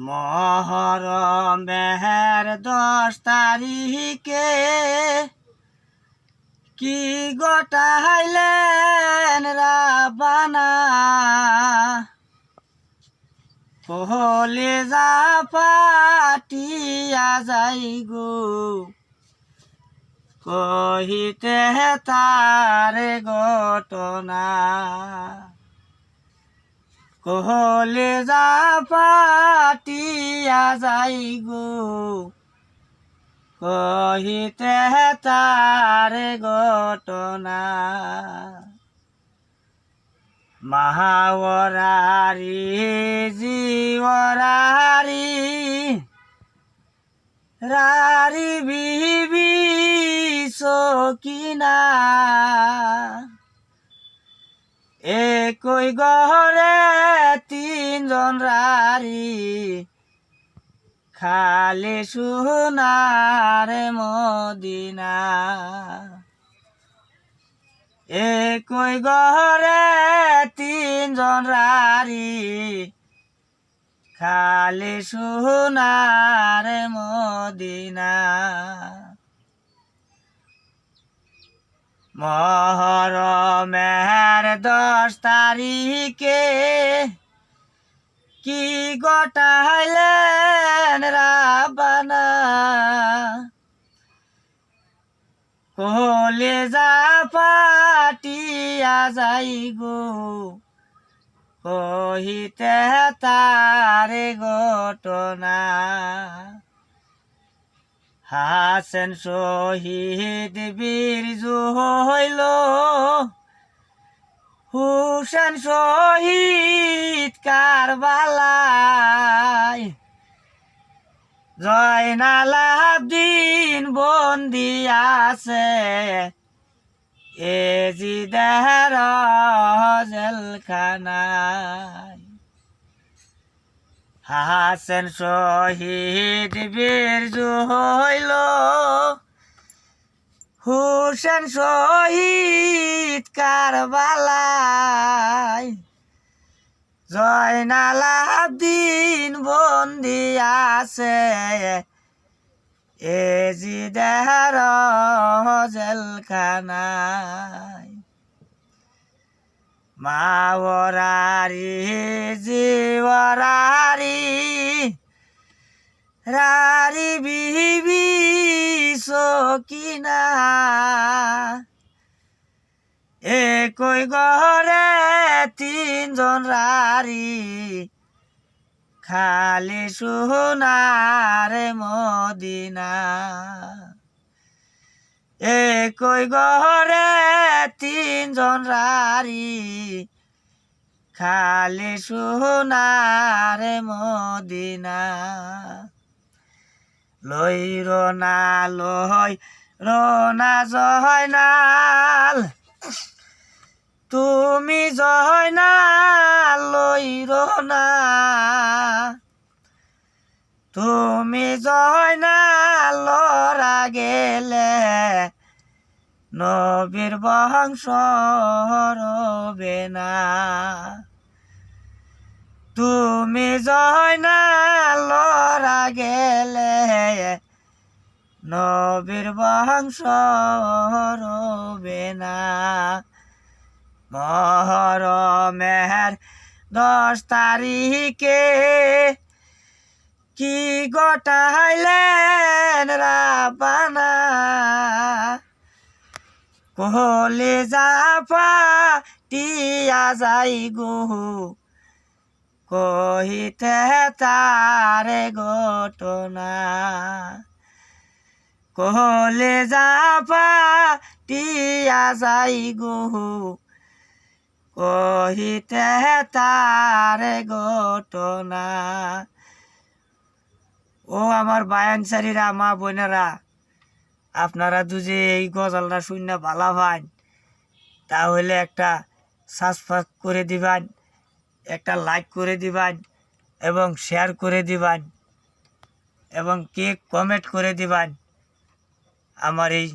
মহরমের 10 তারিখে কি গোটাইলেন রাবানা কলিজা পাটিয়া যাই গো কহিতে তার ঘটনা কলিজা পাটিয়া যাই গো কহিতে তার ঘটনা মাহাওরারি জিওরারি রারি বিবি সকিনা একই ঘরে 3 জন রারি খালি সোনার মদিনা একই ঘরে 3 জন রারি খালি সোনার মদিনা মহরমের 10 তারিখে কি গোটাইলেন রাবানা কলিজা পাটিয়া যাই গো কহিতে তার ঘটনা হাসেন শহীদ বীর হইল হুসেন শহীদ কারবালায় জয়নাল আবদিন বন্দি আছে এজিদের জেলখানায় হাসেন শহীদ বীর হইল হুসেন শহীদ কারবালায় জয়নাল আবদিন বন্দি আছে এজিদের জেলখানায় মাওরারি জিওরারি রারি বিবি সকিনা একই ঘরে 3 জন রারি খালি সোনার মদিনা একই ঘরে 3 জন রারি খালি সোনার মদিনা লই রোনা লই রোনা জয়নাল তুমি জয়নাল লই রোনা তুমি জয়নাল লরা গেলে নবীর বংশ রবে না তুমি জয়নাল লরা গেলে নবীর বংশ রবে না মহরমের 10 তারিখে কি গোটাইলেন রাবানা কলিজা পাটিয়া যাই গো কহিতে তার ঘটনা কলিজা পাটিয়া যাই গো কহিতে তার ঘটনা ও আমার বায়ানসারীরা মা বোনেরা আপনারা দুজে এই গজলটা শুনে ভালো পান তাহলে একটা সাবস্ক্রাইব করে দিবেন একটা লাইক করে দিবেন এবং শেয়ার করে দিবেন এবং কমেন্ট করে দিবেন আমার এই